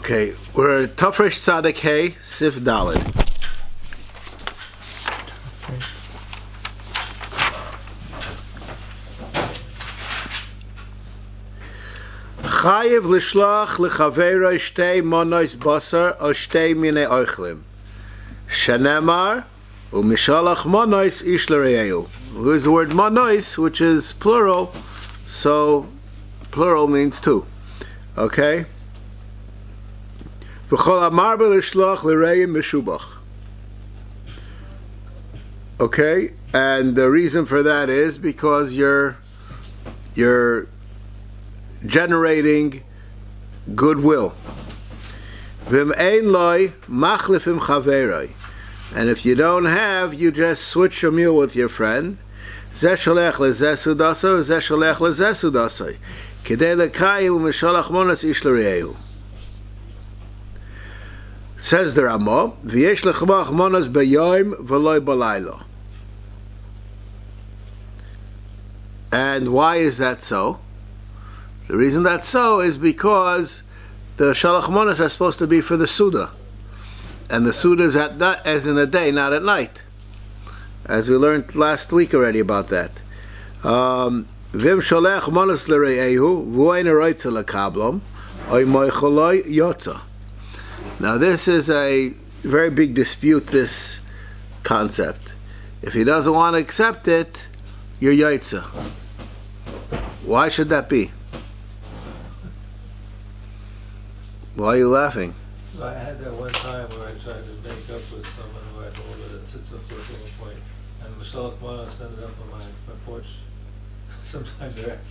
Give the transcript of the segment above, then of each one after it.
Okay, we're Tafresh Tzaddik Hey, Sif Daled. Chayiv lishlach lechaveiro shtei monos basar o shtei minei oichlim. Shenemar u'mishalach monos ish l'reyehu. Here's the word monos, which is plural, so plural means two. Okay? V'chol amar b'lishlach l'reyim meshubach. Okay? And the reason for that is because you're generating goodwill. V'im ein loy machlifim chaveroi. And if you don't have, you just switch a meal with your friend. Zeh sholech lezeh sudasoi, zeh sholech lezeh sudasoi. Kidei lekayim u'mishalach monos ish l'reyehu. Says the Ramah, v'yesh lechmach monos b'yoyim v'loy b'laylo. And why is that so? The reason that's so is because the shalach monos are supposed to be for the Suda. And the Suda is as in the day, not at night. As we learned last week already about that. Vim sholech monos l'reyehu, v'oin eroitza l'kablom, oy moicholoi yotza. Now this is a very big dispute, this concept. If he doesn't want to accept it, you're yotza. Why should that be? Why are you laughing? So I had that one time where I tried to make up with someone who I told her that sits up to a certain point, and Mishloach Manos ended up on my porch sometime thereafter.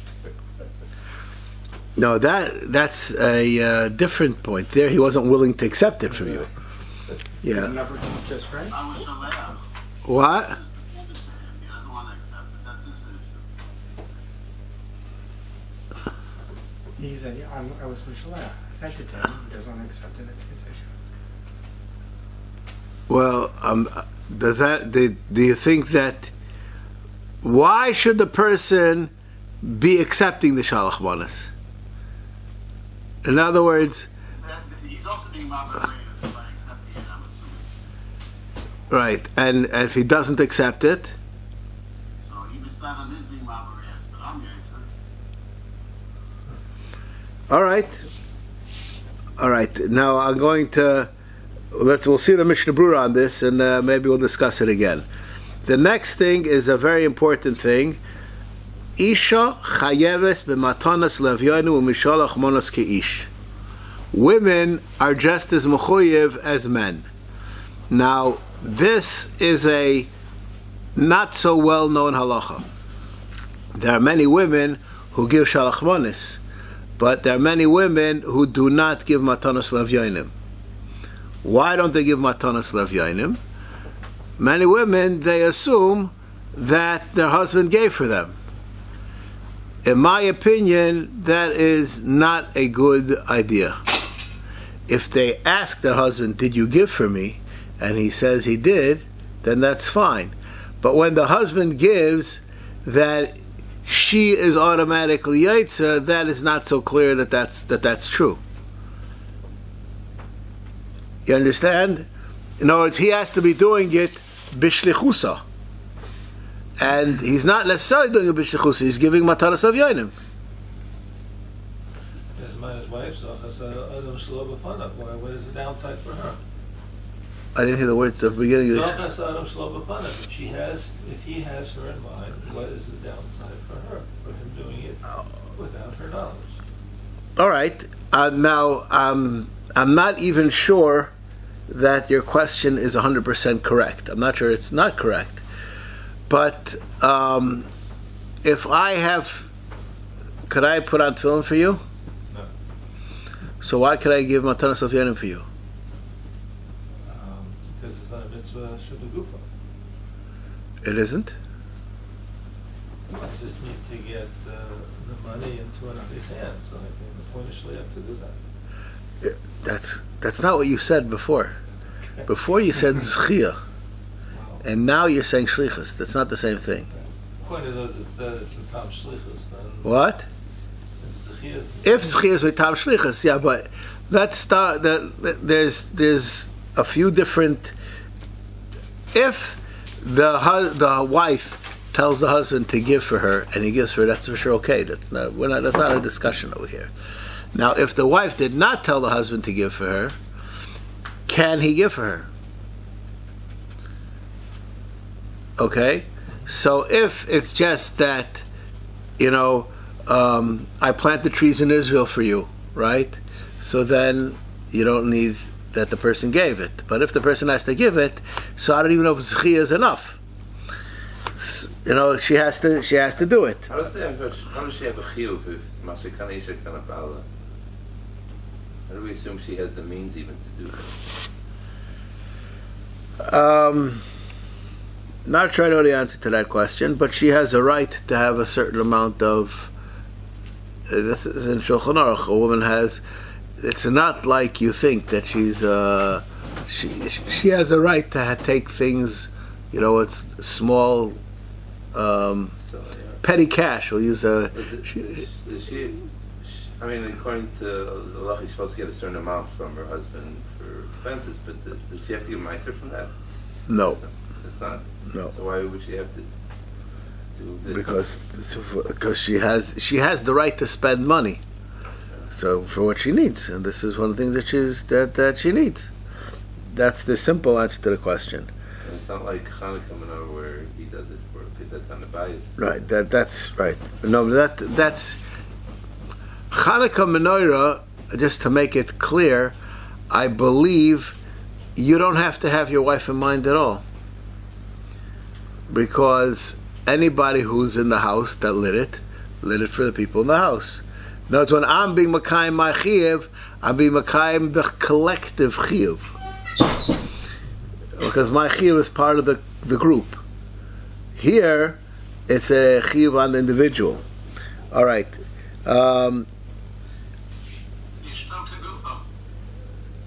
No, that's a different point. There, he wasn't willing to accept it from you. Yeah. Just right? I was Shaleach. What? He doesn't want to accept it. That's his issue. He said, I was Mishloach. I sent it to him. He doesn't want to accept it. It's his issue. Well, do you think that? Why should the person be accepting the shalach manos? In other words, he's also being motivated by accepting it, I'm assuming. Right, and if he doesn't accept it, so he missed out on his being motivated, but I'm Yaitza. all right. Now I'm going to we'll see the Mishnah Berurah on this, and maybe we'll discuss it again. The next thing is a very important thing. Isha chayeves b'matanas levyonu u'mishalach monos keish. Women are just as mechuyev as men. Now, this is a not so well known halacha. There are many women who give shalach monos, but there are many women who do not give matanas levyonim. Why don't they give matanas levyonim? Many women, they assume that their husband gave for them. In my opinion, that is not a good idea. If they ask their husband, did you give for me? And he says he did, then that's fine. But when the husband gives that she is automatically yaitza, that is not so clear that's true. You understand? In other words, he has to be doing it bishlichusa. And he's not necessarily doing a bishlichusa, he's giving matanas avyonim. His wife, what is the downside for her? I didn't hear the words at the beginning of this. If he has her in mind, what is the downside for her? For him doing it without her knowledge. All right. Now, I'm not even sure that your question is 100% correct. I'm not sure it's not correct. But if I have, could I put on tefillin for you? No. So why could I give matanas avyonim for you? Because it's not a mitzvah shubagufa. It isn't? I just need to get the money into anybody's hands. So I think the point is shliach to do that. That's not what you said before. Okay. Before you said zchiyah. And now you're saying shlichus. That's not the same thing. The point is, it says it's from shlichus. What? If zchiyah is mitam shlichus, yeah, but let's start. There's a few different. If the wife tells the husband to give for her, and he gives for her, that's for sure okay. That's not a discussion over here. Now, if the wife did not tell the husband to give for her, can he give for her? Okay, so if it's just that, I planted trees in Israel for you, right? So then you don't need that the person gave it. But if the person has to give it, so I don't even know if zechiyah is enough. She has to do it. How does she have a chiyuv if it's mashikana isha kana bala? How do we assume she has the means even to do that? Not sure I know the answer to that question, but she has a right to have a certain amount of. This is in Shulchan Aruch. A woman has. It's not like you think that she's. She has a right to take things. It's small, petty cash. We'll use a. According to the law, she's supposed to get a certain amount from her husband for expenses, but does she have to give meiser from that? No. It's not? No. So why would she have to do this? Because she has the right to spend money. So for what she needs, and this is one of the things that she needs. That's the simple answer to the question. And it's not like Hanukkah Menorah where he does it for because that's on the bias. Right. That's right. No, that's Hanukkah Menorah. Just to make it clear, I believe you don't have to have your wife in mind at all, because anybody who's in the house that lit it for the people in the house. Notice when I'm being Makayim my chiyuv, I'm being Makayim the collective chiyuv, because my chiyuv is part of the group. Here, it's a chiyuv on the individual. All right.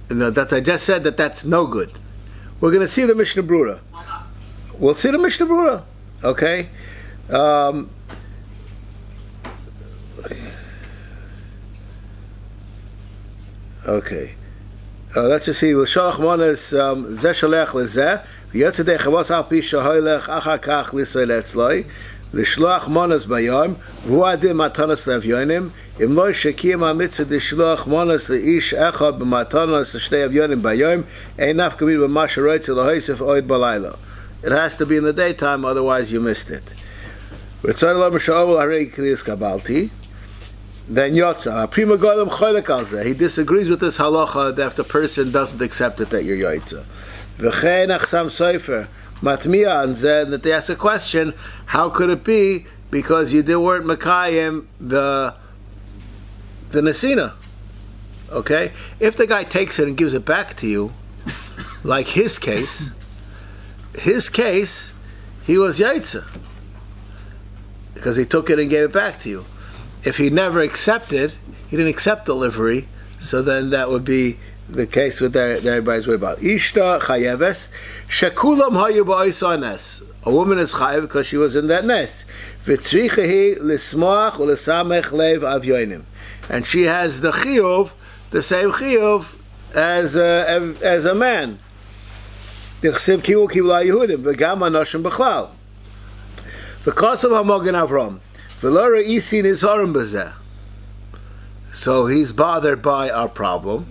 No, I just said that's no good. We're going to see the Mishnah Berurah. We'll see the Mishnah Berurah. Okay. Okay. Let's just see. Mishloach Manos zeh sholech lezeh v'yotzei chavos al pi shehoilech achar kach lisay letzloi l'shloach Manos bayom v'hu adim matanos le'avyonim im lo shekiyam ha'mitzvah d'shloach Manos le'ish echad b'matanos l'shnei avyonim bayom ein naf kamid b'ma sheroitz l'hoisef oid balayla. It has to be in the daytime, otherwise you missed it. V'tzor lo m'sha'ol harei kriyas kabalti. Then Yotza, Prima Golem Choylek Alzeh. He disagrees with this halacha that if the person doesn't accept it, that you're Yotza. V'chein Achsam Sofer Matmiya Anzeh, that they ask a question, how could it be? Because you weren't Makayim the Nesina. Okay? If the guy takes it and gives it back to you, like his case, he was Yotza. Because he took it and gave it back to you. If he never accepted, he didn't accept delivery, so then that would be the case with that everybody's worried about. Ishta chayeves, shekulam hayu ba'isa nes. A woman is chayev because she was in that nest. V'tzrichehi lismoach u'lesamech lev avyonim. And she has the chiyuv, the same chiyuv as a man. Dichsiv kivu kivla Yehudim, v'gam anoshim b'chlal. Because of Hamogen Avram. So he's bothered by our problem.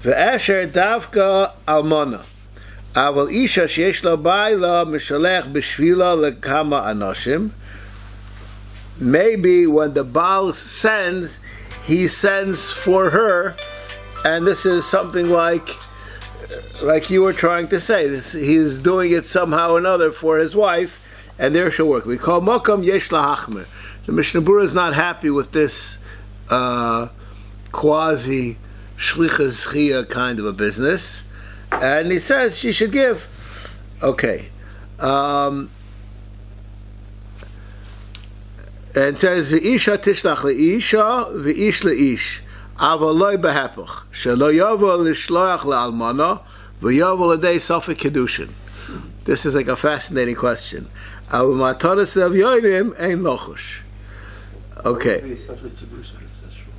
Ve'asher davka almona. Aval isha sheyesh lo ba'ila mishalech b'shvila lekama anoshim. Maybe when the Baal sends, he sends for her, and this is something like you were trying to say. He's doing it somehow or another for his wife, and there she'll work. We call Mokam Yesh Lahachmer. The Mishnah Berurah is not happy with this quasi shlichas zechiyah kind of a business, and he says she should give. Okay. And it says v'isha tishlach le'isha v'ish le'ish aval loy behapach shelo yavo l'shloach le'almana v'yavo l'dei sofek kedushin. This is like a fascinating question. Aval matanos le'avyonim ein lochush. Okay.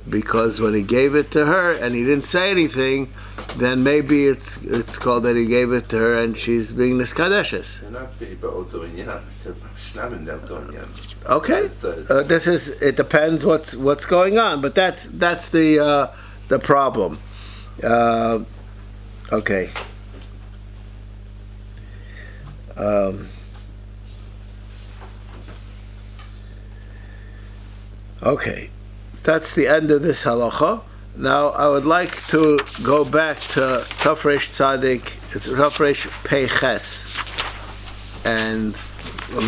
because when he gave it to her and he didn't say anything, then maybe it's called that he gave it to her and she's being niskadeshes. They're not ba'oto inyan. They're shnam d'oto inyan. Okay, this is. It depends what's going on, but that's the problem. Okay. Okay, that's the end of this halacha. Now I would like to go back to Tafresh Tzadik, Tafresh Peiches, and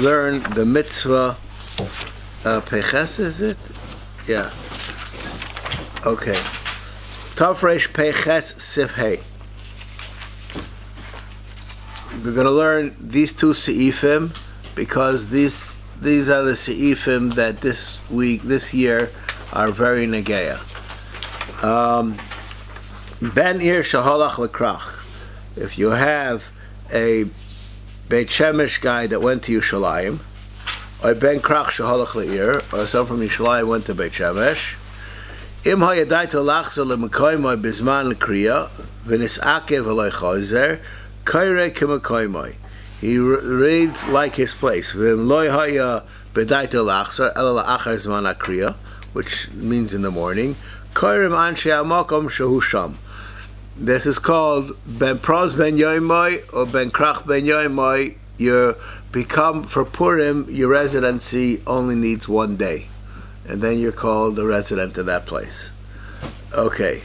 learn the mitzvah. Peiches, is it? Yeah. Okay. Tafresh Peiches Sifhei. We're going to learn these two seifim because these are the seifim that this year are very negeya. Ben Ir Shaholach Lekrach. If you have a Beit Shemesh guy that went to Yerushalayim, or Ben Krach Shaholach Le'ir, or someone from Yerushalayim went to Beit Shemesh, Im ha'yadayto lachzor le'mekoymoi bizman l'kriya, v'nis'akev v'lo chazer, kairei k'mekoymoi. He reads like his place. V'im lo ha'ya b'dayto lachzor, ela la'achar zman ha'kriya, which means in the morning. Kairem anshe ha'makom shehu sham. This is called Ben Pros Ben Yoimoi or Ben Krach Ben Yoimoi. You become, for Purim, your residency only needs 1 day. And then you're called a resident in that place. Okay.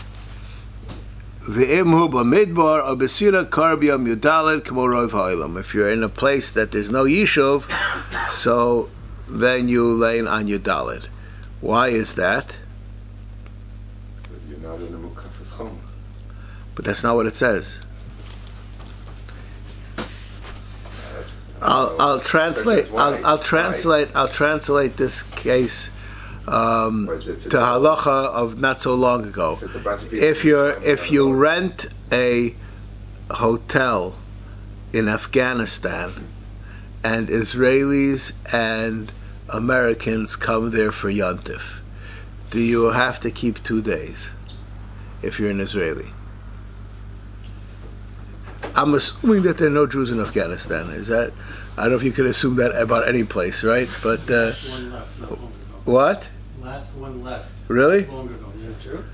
V'imhu b'midbar or b'sira karbiyam yudaled k'mo rov ha'olam. If you're in a place that there's no yishuv, so then you lay on yudaled. Why is that? You're not in a mukafas chom. But that's not what it says. I'll translate this case to halacha of not so long ago. If you rent a hotel in Afghanistan and Israelis and Americans come there for Yontif, do you have to keep 2 days if you're an Israeli? I'm assuming that there are no Jews in Afghanistan. Is that? I don't know if you could assume that about any place, right? But Last one left, not long ago. What? Last one left. Really? Not long ago. Is that true?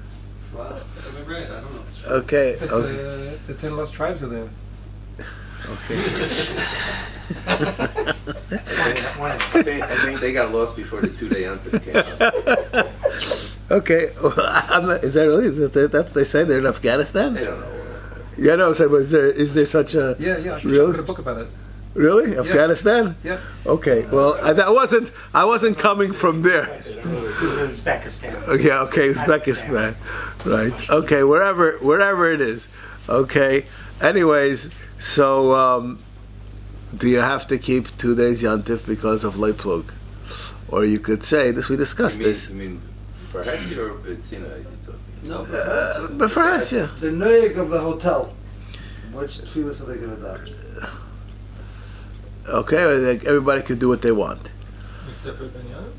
Wow. Am I right? I don't know. Okay. But Okay. the 10 lost tribes are there. Okay. I think they got lost before the 2 day Yontif came out. Okay. Well, is that really? That's they say they're in Afghanistan? They don't know. Yeah, no. So, but is there such a? Yeah, I should Really? put a book about it. Really? Afghanistan? Yeah. Okay. Well, I wasn't coming from there. Who's in Uzbekistan? Yeah, okay, Uzbekistan. Right. Okay, wherever it is. Okay. Anyways, so do you have to keep 2 days Yontif because of Leiplug? Or you could say this. We discussed this. You mean for Hesi or Betzina? No, But for us, yeah. The noyeg of the hotel. Which tefillas are they going to do? Okay, I think everybody could do what they want. Except for Benyamin?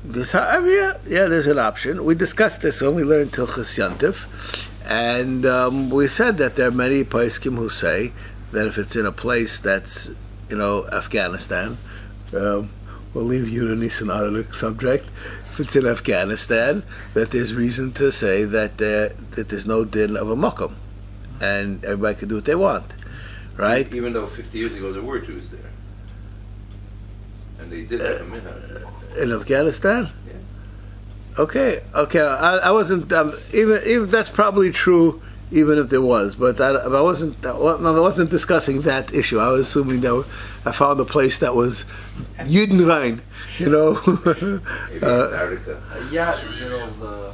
This, yeah, there's an option. We discussed this when we learned Hilchos Yontif, and we said that there are many poskim who say that if it's in a place that's, Afghanistan, we'll leave you to Nisan out of the subject. If it's in Afghanistan, that there's reason to say that there's no din of a makom, and everybody can do what they want, right? Even though 50 years ago there were Jews there. And they did have a minhag. In Afghanistan? Yeah. Okay. I wasn't even that's probably true, even if there was. But I wasn't discussing that issue. I was assuming that I found a place that was Judenrein, Maybe Antarctica. Yeah, in the middle of the.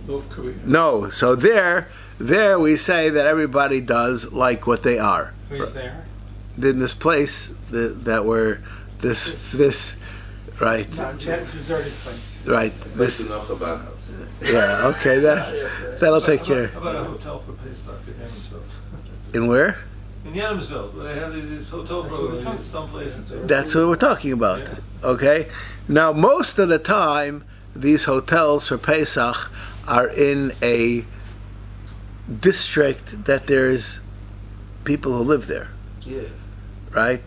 North Korea. No. So there we say that everybody does like what they are. Who's there? In this place that were this right Deserted place. right This this is an Chabad house. yeah okay that'll take care. How about a hotel for Pesach in Yamsville? In where? In Yamsville, they have these hotel programs someplace. That's what we're talking about. Okay. Now, most of the time, these hotels for Pesach are in a district that there's people who live there, Yeah. right?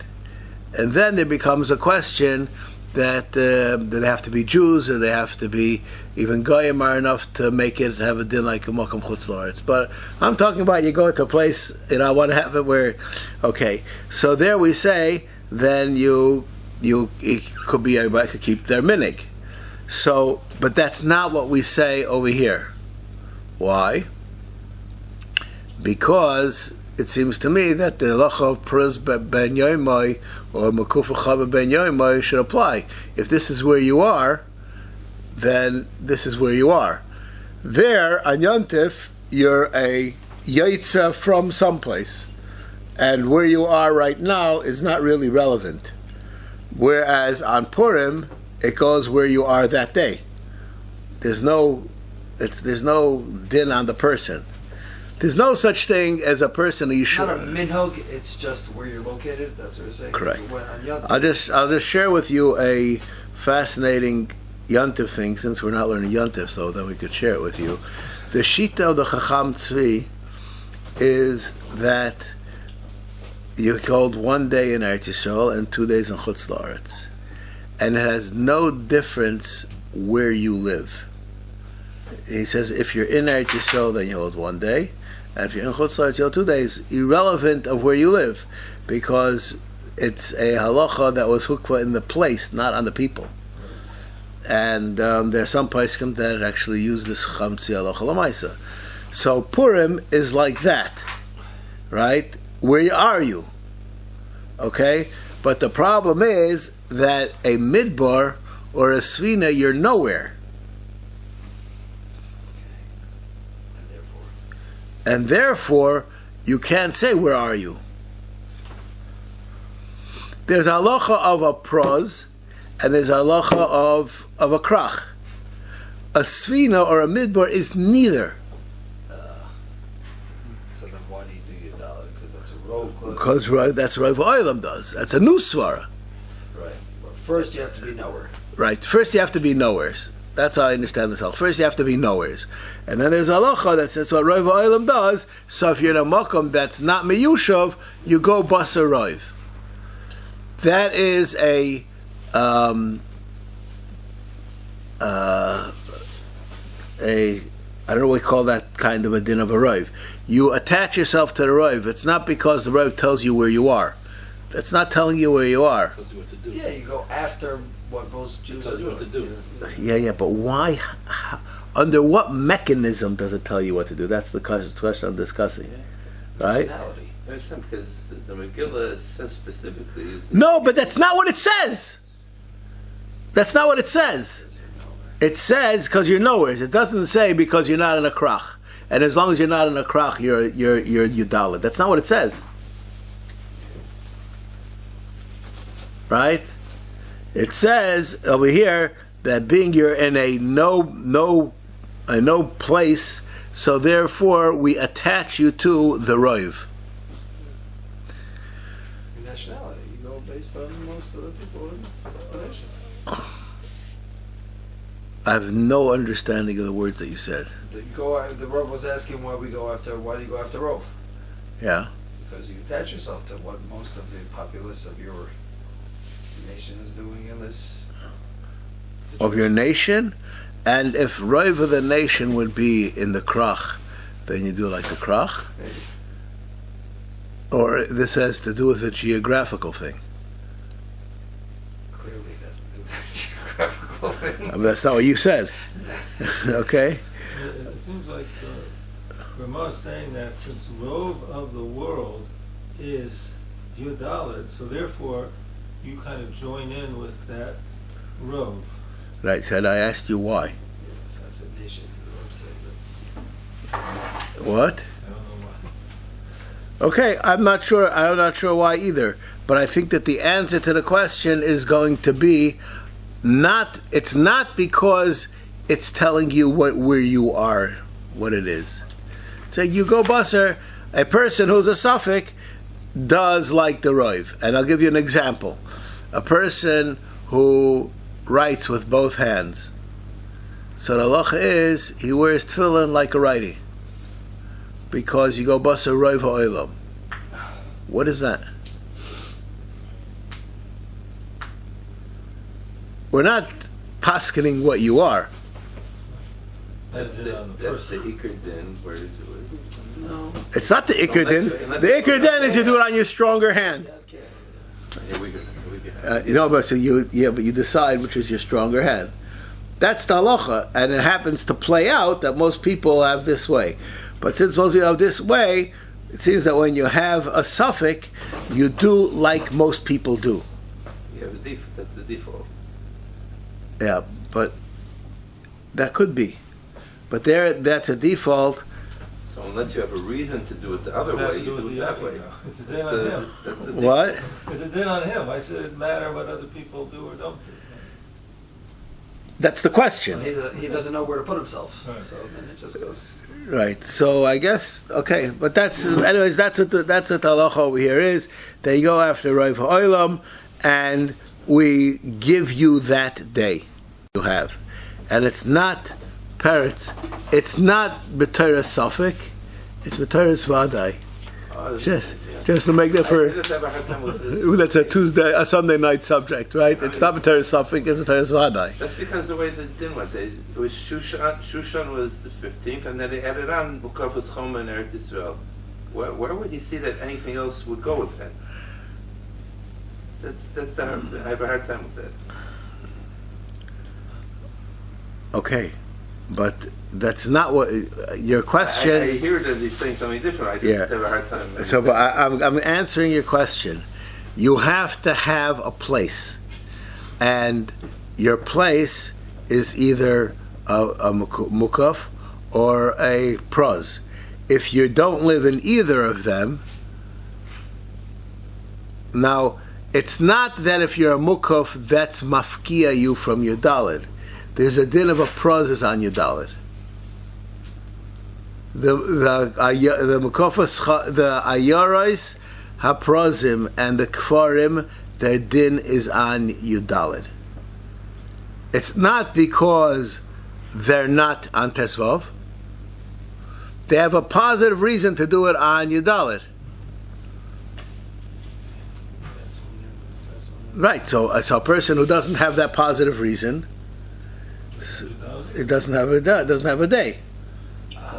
And then there becomes a question that they have to be Jews, or they have to be even Goyim are enough to make it have a din like a Mokum Chutz La'aretz. But I'm talking about you go to a place, I want to have it where, okay, so there we say, then it could be everybody could keep their minig. So, but that's not what we say over here. Why? Because it seems to me that the halacha of Pruz ben Yoimai or Makufa Chava ben Yoimai should apply. If this is where you are, then this is where you are. There, on Yontif, you're a Yaitza from someplace. And where you are right now is not really relevant. Whereas on Purim, it goes where you are that day. There's no din on the person. There's no such thing as a person who you should. Not a minhag, it's just where you're located. That's what you're saying. Correct. When on Yom I'll just share with you a fascinating Yontif thing, since we're not learning Yontif, so then we could share it with you. The Shita of the Chacham Tzvi is that you hold 1 day in Eretz Yisrael and 2 days in Chutz La'aretz, and it has no difference where you live. He says if you're in Eretz Yisrael, then you hold 1 day, and if you're in Chutz La'aretz, you hold 2 days, irrelevant of where you live, because it's a halacha that was hukva in the place, not on the people. And there are some poskim that actually use this chamtzi halacha l'maisa. So Purim is like that, right? Where are you? Okay? But the problem is that a midbar or a svina, you're nowhere. And therefore, you can't say, where are you? There's a halacha of a pros, and there's a halacha of a krach. A svina or a midbar is neither. So then why do you do your dollar? Because that's a rove. Because that's Rav Oilam does. That's a new svara. Right. But first you have to be nowhere. Right. First you have to be nowheres. That's how I understand the talk. First you have to be nowheres. And then there's halacha that says what Rav Oilam does. So if you're in a makom that's not miyushav, you go basar roiv. That is a I don't know what we call that kind of a din of a roiv. You attach yourself to the roiv. It's not because the roiv tells you where you are. That's not telling you where you are. Tells you what to do. Yeah, you go after what most Jews Tells are you what to doing. do. Yeah, but why? Under what mechanism does it tell you what to do? That's the question I'm discussing, right? Personality. Because the Megillah says specifically. No, but that's not what it says. That's not what it says. It says because you're nowhere. It doesn't say because you're not in a krach. And as long as you're not in a krach, you're Yudalid. That's not what it says. Right? It says over here that being you're in a no place, so therefore we attach you to the roiv. Your nationality. You go based on most of the people in the nation. I have no understanding of the words that you said. The Rov was asking why do you go after Rov? Yeah. Because you attach yourself to what most of the populace of your nation is doing in this situation. Of your nation, and if roiv of the nation would be in the krach, then you do like the krach. Maybe. Or this has to do with a geographical thing. Clearly it has to do with the geographical thing. I mean, that's not what you said. Okay? It seems like Ramah is saying that since rove of the world is Yudalid, so therefore you kind of join in with that rove. Right, said I asked you why. Assassination. What? I don't know why. Okay, I'm not sure why either. But I think that the answer to the question is going to be it's not because it's telling you where you are, what it is. So you go basar, a person who's a suffix does like the roiv. And I'll give you an example. A person who writes with both hands, So the halacha is he wears tefillin like a righty because you go basa roiv ha'olam. What is that? We're not paskening what you are. That's the Iker Din. Where is it? No. It's not the ikr din. The ikr din is you do it on your stronger hand. Here we go. You know, but so you decide which is your stronger hand. That's the halacha, and it happens to play out that most people have this way. But since most people have this way, it seems that when you have a suffix, you do like most people do. You have a default. That's the default. Yeah, but that could be. But that's a default. So unless you have a reason to do it the other way, you do it that way. It's a din on him. That's the What? It's a din on him. I said it matter what other people do or don't do. That's the question. He doesn't know where to put himself, Right. so then it just goes. Right. So I guess okay, but anyways. That's what the halacha over here is. They go after Rav Ha'olam, and we give you that day you have, and it's not parrots. It's not b'torah suffix. It's b'torah vadai. Just to make that for. I just have a hard time with this. That's a Sunday night subject, right? It's not b'torah suffix. It's b'torah vadai. That's because the way the din went. It was Shushan was the 15th, and then they added on Bukavas Choma and Eretz Yisrael. Where would you see that anything else would go with that? I have a hard time with that. Okay, but that's not what your question. I hear that he's saying something different. I just have a hard time. So, but I'm answering your question. You have to have a place, and your place is either a mukaf or a pros. If you don't live in either of them, now it's not that if you're a mukaf, that's mafkia you from your dalid. There's a din of a pros is on your dalid. The mukafas, the ayarais, haprozim, and the kfarim, their din is on Yudalid. It's not because they're not on Tesvav. They have a positive reason to do it on Yudalid. Right, so a person who doesn't have that positive reason, it doesn't have a day.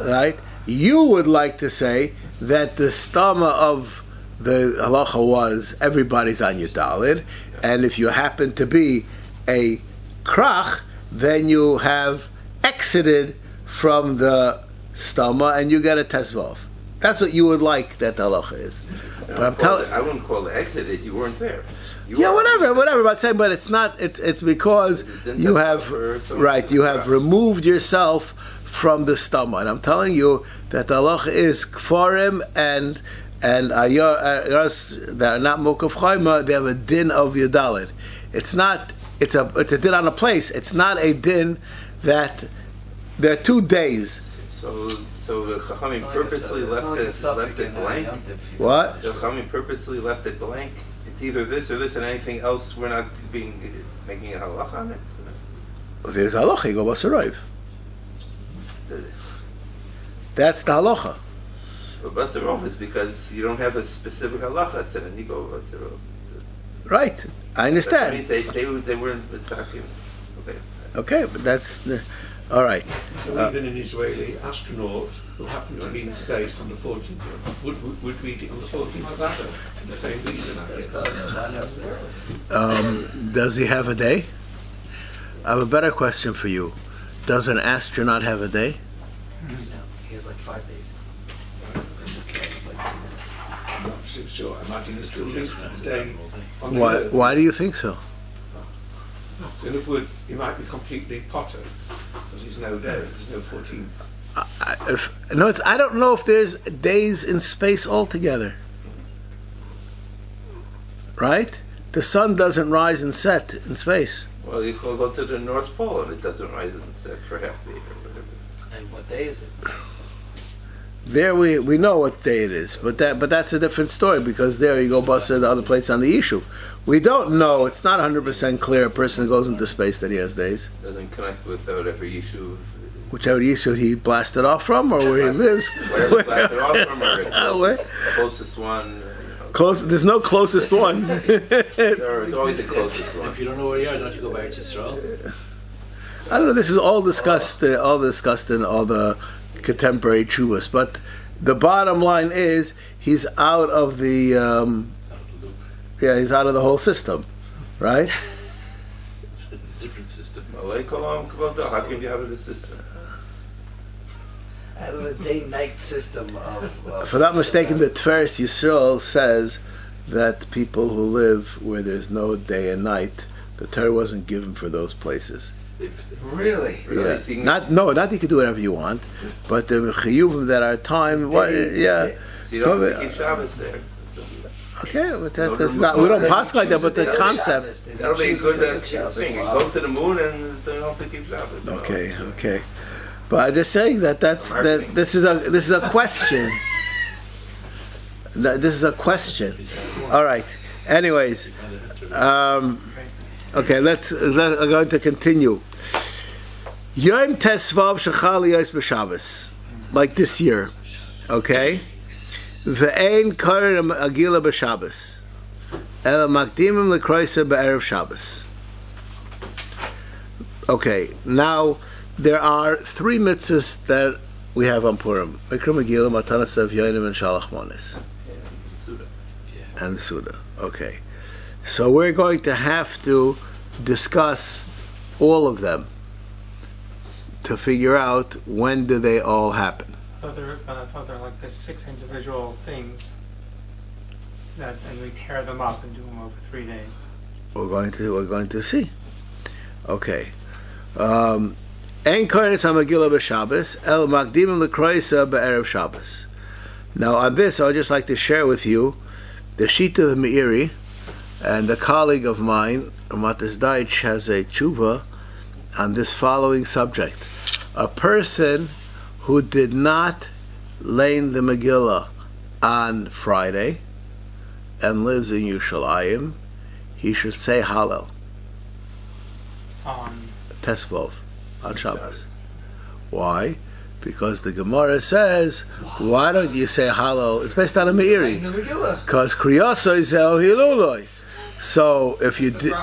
Right? You would like to say that the stama of the halacha was everybody's on Yudalid, and if you happen to be a krach, then you have exited from the stama and you get a tesvav. That's what you would like that the halacha is. But I'm telling, I wouldn't call it exited. You weren't there. Whatever. But I'm saying, but it's not. It's because you have you have removed yourself from the stama, and I'm telling you that the halacha is kfarim and ayaros that are not mukaf chayma. They have a din of yudalid. It's not. It's a din on a place. It's not a din that there are 2 days. So the Chachamim purposely left it blank. What? The Chachamim purposely left it blank. It's either this or this, and anything else we're not making a halacha on it. There's halacha. You go basarayv. That's the halacha. But basarayv is because you don't have a specific halacha, so then you go basarayv. Right. I understand. That means they weren't talking. Okay. Okay, but that's all right. So even an Israeli astronaut who happened to be in space on the 14th would read it on the 14th of Adar for the same reason, I guess. Does he have a day? I have a better question for you. Does an astronaut have a day? No, he has like 5 days. I'm not so sure. I imagine it's still linked to the day on the Earth. Why do you think so? So in other words, he might be completely potter because he's no day. There's no 14th. I don't know if there's days in space altogether. Right? The sun doesn't rise and set in space. Well, you could go to the North Pole and it doesn't rise and set for half the year or whatever. And what day is it? There we know what day it is, but that's a different story, because there you go Basra, the other place on the issue. We don't know, it's not 100% clear a person who goes into space that he has days. Doesn't connect with whatever issue. Whichever issue he blasted off from, or where he lives. Wherever he blasted off from, or Where? the closest one. Close, there's no closest one. There's always the closest one. If you don't know where you are, don't you go back to Israel? I don't know, this is all discussed in all the contemporary chuvas, but the bottom line is he's out of the he's out of the whole system, right? Different system. How can you have a system? Out of the day-night system of If I'm not mistaken, the Tiferes Yisrael says that people who live where there's no day and night, the Torah wasn't given for those places. Really? Yeah. Not that you can do whatever you want, but the chiyuvim that are time. So you don't have to keep Shabbos there. Okay, but that's not, we don't pass like that, but the concept. That'll be a good thing. You go to the moon and they don't have to keep Shabbos. Okay. But I'm just saying that this is a question. This is a question. All right. Anyways, okay. I'm going to continue. Yom Tesvav Shechal Yos b'Shabbos, like this year. Okay. Ve'ein karer agila b'Shabbos, el makdimim lekroisa be'erev Shabbos. Okay. Now, there are 3 mitzvahs that we have on Purim: Mikra Megillah, Matanas of Yonim, and Shalach Manos, and the Suda. Okay, so we're going to have to discuss all of them to figure out when do they all happen. I thought they're like the 6 individual things and we pair them up and do them over 3 days. We're going to see. Okay. En koheres hamagila b'Shabbos el makdimim lekroisa be'erev Shabbos. Now on this, I would just like to share with you the Shita of Meiri, and a colleague of mine, Matis Deitch, has a tshuva on this following subject. A person who did not lein the Megillah on Friday and lives in Yerushalayim, he should say Hallel. Tesvov. On Shabbos. Why? Because the Gemara says, why don't you say Hallel? It's based on a Meiri. Because Kriyasa is El Hiluloi. So if you did.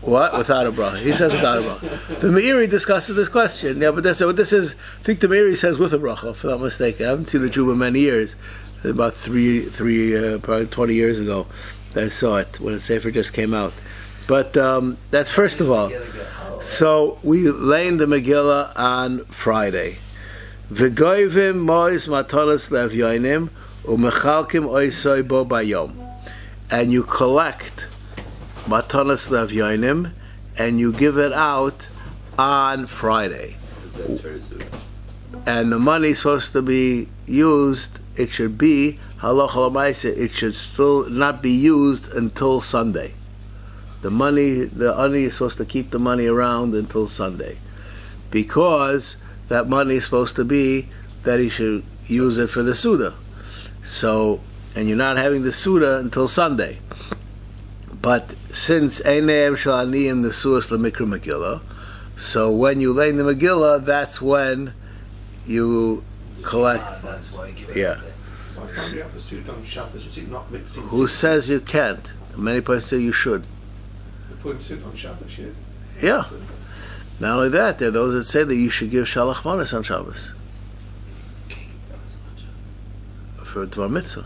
What? Without a bracha. He says without a bracha. The Meiri discusses this question. Yeah, but that's what this is. I think the Meiri says with a bracha, if I'm not mistaken. I haven't seen the Juba many years. About probably 20 years ago, I saw it when the Sefer just came out. But that's first of all. So we lay in the Megillah on Friday. V'goyvim mois matanas levyonim u'mechalkim oisoi bo bayom. And you collect matanas levyonim and you give it out on Friday. And the money is supposed to be used, it should be, halacha l'maaseh, it should still not be used until Sunday. The ani is supposed to keep the money around until Sunday, because that money is supposed to be that he should use it for the Suda. So, and you're not having the Suda until Sunday. But since Eineim Shalani the Suas Lemikra Megillah, so when you lay in the Megillah, that's when you collect. That's why you give Yeah. Why can't you have the suit on Shabbos? Is it not mixing? Who says you can't? Many places say you should. Putting suit on Shabbos, yeah. Yeah. Not only that, there are those that say that you should give Shalach Manos on Shabbos for Dvar Mitzvah.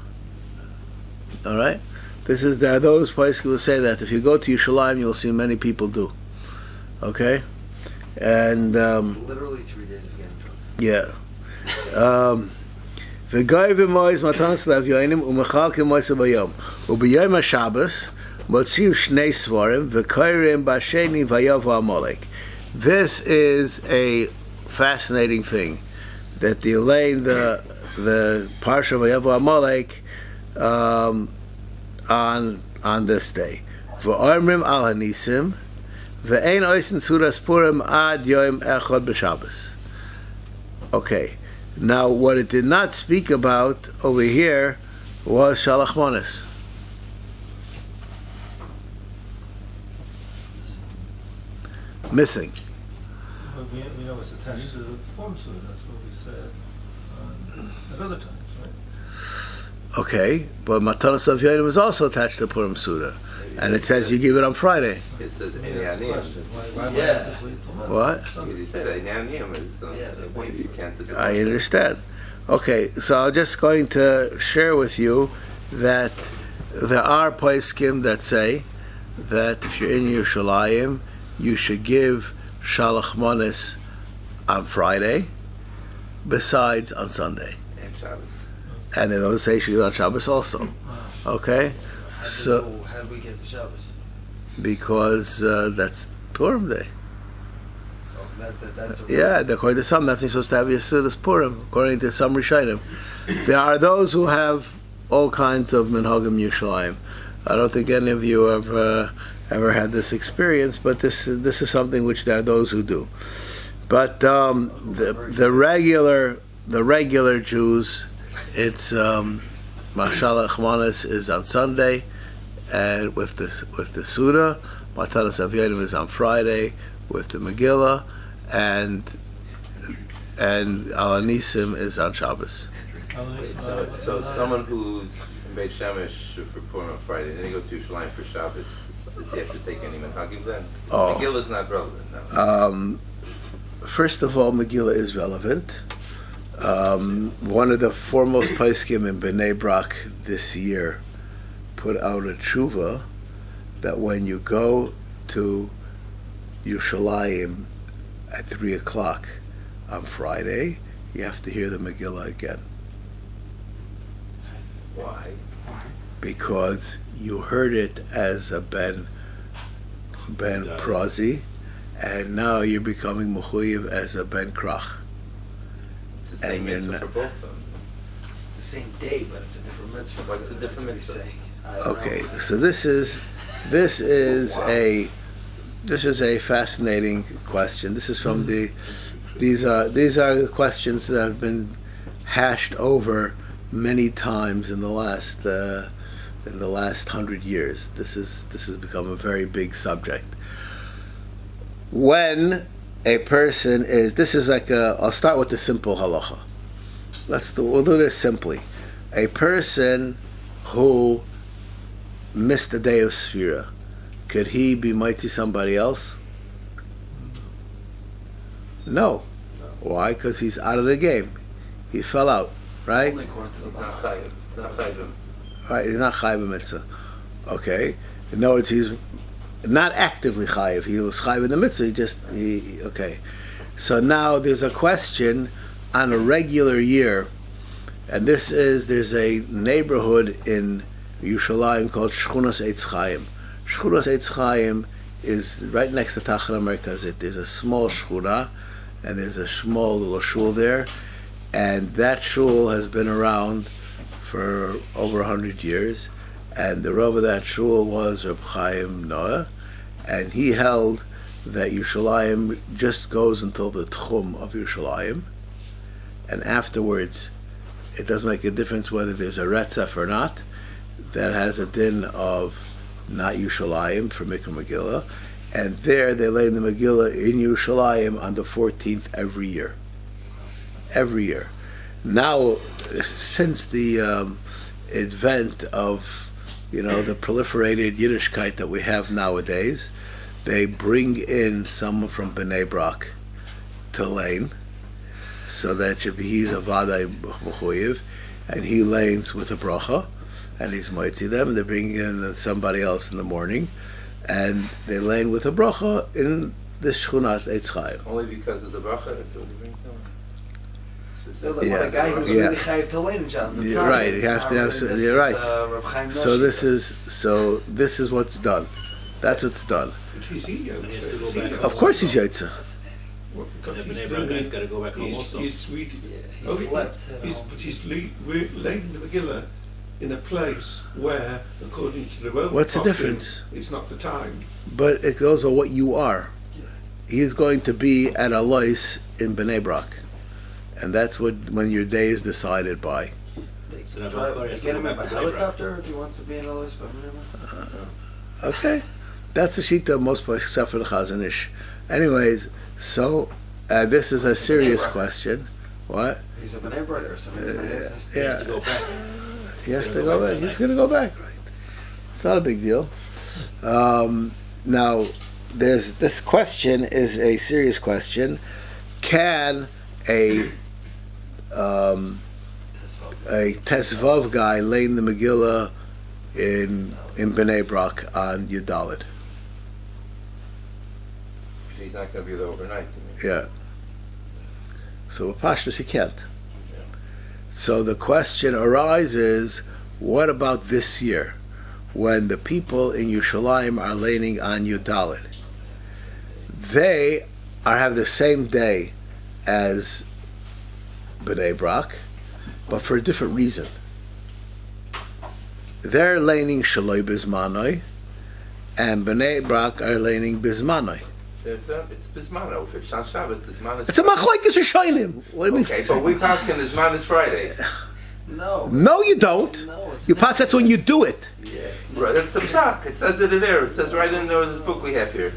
All right. There are those places who will say that if you go to Yerushalayim, you'll see many people do. Okay, and literally 3 days again. yeah. V'goyvim mois matanas levyonim u'mechalkim mois bayom u'b'yom haShabbos motziu shnei svarim v'koirim b'asheni vayovu Amalek. This is a fascinating thing that the Elaine, the Parsha Vayovu Amalek on this day. V'ormim al hanisim v'ein oisin suras Purim ad yom echad b'Shabbos. Okay, Now, what it did not speak about over here was Shalach Manos. Missing. Well, we know it's attached to the Purim Suda. That's what we said at other times, right? Okay, but Matanos of Yodim is also attached to Purim Suda. And it says you give it on Friday. It says Maybe that's the Inyanim. question. Why Yeah. just wait till Monday? What? Because you said Inyanim is Yeah, the point you can't do. I understand. Okay, so I'm just going to share with you that there are poskim that say that if you're in Yerushalayim, you should give Shalach Manos on Friday, besides on Sunday. And Shabbos. And they don't say you should do it on Shabbos also. Okay? So, How do we get to Shabbos? because that's Purim Day. Oh, that's the Yeah, according to some, that's not supposed to have Yesudus Purim, according to some Rishonim. There are those who have all kinds of Minhagim Yerushalayim. I don't think any of you have ever had this experience, but this is something which there are those who do. But the regular Jews, it's Shalach Manos is on Sunday, and with the Suda, Matanos Avyadim is on Friday with the Megillah, and Al Anisim is on Shabbos. So someone who's in Beit Shemesh for Purim on Friday, then he goes to Yerushalayim for Shabbos, does he have to take any Menhagim then? Oh. Megillah is not relevant now. First of all, Megillah is relevant. One of the foremost poskim in Bnei Brak this year put out a tshuva that when you go to Yerushalayim at 3 o'clock on Friday, you have to hear the Megillah again. Why? Because you heard it as a Ben Prazi, and now you're becoming Mechuyev as a Ben Krach. It's the same And you're mitzvah not- for both of them. It's the same day, but it's a different mitzvah. What's the different That's what mitzvah? he's saying. Okay, so this is a fascinating question. This is from these are the questions that have been hashed over many times in the last 100 years. This has become a very big subject. When a person is, this is like I'll start with the simple halacha. We'll do this simply. A person who missed the day of Sfira, could he be mighty somebody else? No. Why? Because he's out of the game. He fell out, right? Only according to the It's Bible. not chayiv. It's not chayiv. Right, he's not chayiv mitzvah. Okay. In other words, he's not actively chayiv. He was chayiv in the mitzvah. Okay. So now there's a question on a regular year, and there's a neighborhood in Yerushalayim called Shchunas Eitz Chaim. Shchunas Eitz Chaim is right next to Tachana Merkazit. There's a small shchuna, and there's a small little shul there, and that shul has been around for over 100 years, and the Rav of that shul was Reb Chaim Noah, and he held that Yerushalayim just goes until the Tchum of Yerushalayim, and afterwards it doesn't make a difference whether there's a Retzef or not. That has a din of not Yerushalayim for Mikra Megillah, and there they lay the Megillah in Yerushalayim on the 14th every year. Every year. Now, since the advent of the proliferated Yiddishkeit that we have nowadays, they bring in someone from Bnei Brak to Lane, so that he's a Vadai Mechuyev, and he lanes with a bracha, and he's mitzi them, and they bring in somebody else in the morning, and they lane with a bracha in the Shchunat Eitz Chaim. Only because of the bracha, that's what he brings on. Like a guy who's really chayiv to lane, John. That's not Right, it. he It's has not to have. really- this You're is, right. Reb Chaim So Noshi. this is what's done. That's what's done. But is he Yotze? Of course he's Yotze. Because The he's neighbor guy's got to go back home he's, also. he's reading. Yeah, he slept. But he's laying the Megillah in a place where, according to the Roman What's the poskim, difference? It's not the time. But it goes with what you are. He's going to be at a lois in Bnei Brak. and that's when your day is decided by. They get him a helicopter if he wants to be in Elohim. Okay, that's the sheet of most places except for the Chazon Ish. Anyways, so this is a serious question. What? He's a B'nai B'rach or something. Yeah. He has to go back. He's going to go back, right? It's not a big deal. Now, this question is a serious question. Can a Tesvav guy lay in the Megillah in B'nai B'rach on Yudalid? He's not going to be there overnight. Yeah. So with Pashtus he can't. So the question arises, what about this year, when the people in Yerushalayim are laying on Yudalid? They have the same day as B'nai B'rach, but for a different reason. They're laying Shaloi Bizmanoi, and B'nai B'rach are laying Bizmanoi. It's Bismano. If it's on Shabbos, Bismano. It's a machlokes Rishonim. What do you mean? Okay, but we pass in Bismano is Friday. No, you don't. No, it's You pass. That's when you do it. Yeah. Right, that's the psak. It says it in there. It says right in this book we have here.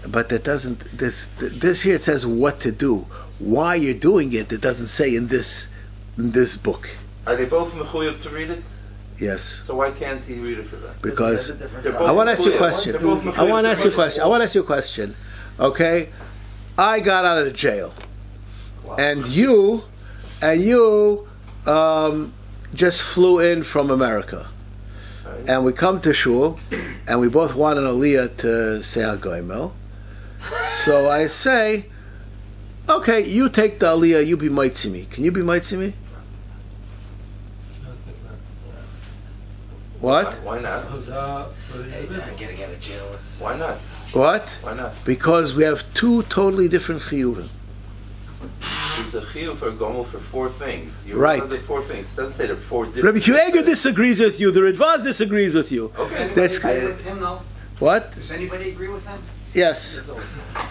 But that doesn't. This here it says what to do. Why you're doing it? It doesn't say in this book. Are they both mechuyev to read it? Yes. So why can't he read it for them? Because They're both I want to ask you a mechuyev. question. They're both I want to mechuyev ask you a read question. it. I want to ask you a question. Okay, I got out of jail, and you just flew in from America, and we come to shul, and we both want an aliyah to say Hagoymel. So I say, okay, you take the aliyah, you be mitzi me. Can you be mitzi me? What? Why not? Huzzah for the Hey, individual. I gotta get out of jail. Why not? What? Why not? Because we have two totally different chiyuvim. It's a chiyuv for gomel for four things. You're Right. one of the four things. It doesn't say there are four different. Rabbi Kiveger disagrees with you. The Ridvaz disagrees with you. Okay. That's Agree with him though? what? Does anybody agree with him? Yes.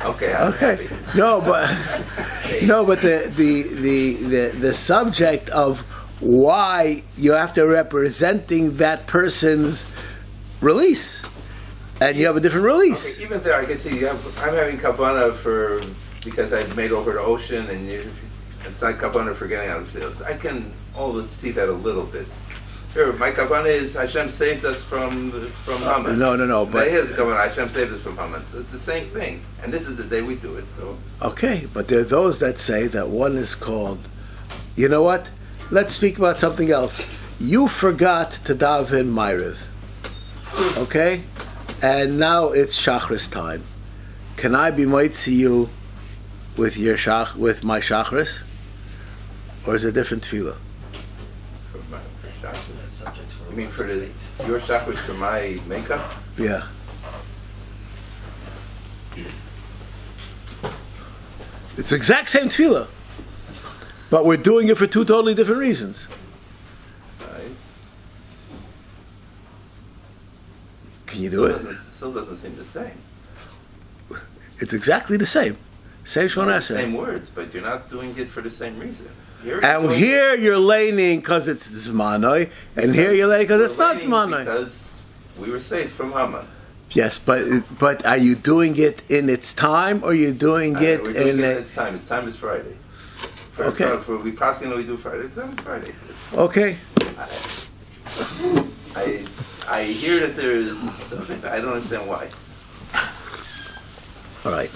Okay. I'm Okay. happy. No, but the subject of why you have to representing that person's release, and you have a different release. Okay, even there, I can see I'm having kavanah for because I've made over the ocean, and it's not kavanah for getting out of jail. I can always see that a little bit. Sure, my kavanah is Hashem saved us from Haman. No, but Here's the kavanah, Hashem saved us from Haman. So it's the same thing, and this is the day we do it. So okay, but there are those that say that one is called. You know what? Let's speak about something else. You forgot to daven Ma'ariv, okay? And now it's Shachris time. Can I be mitzi you with my Shachris, or is it a different tefillah? for my you mean for your chakras for my makeup? Yeah. It's the exact same tefillah, but we're doing it for two totally different reasons. Right. Can you do it? Still doesn't seem the same. It's exactly the same. Same Shon Same Esrei. words, but you're not doing it for the same reason. And here you're laning because it's Zmanoi, and here you're laning because it's not Zmanoi. Because we were saved from Haman. Yes, but are you doing it in its time, or are you doing it We're doing in it its time. Its time is Friday. Okay. For we passing we do Friday. Its time is Friday. Okay. I hear that there is. I don't understand why. All right.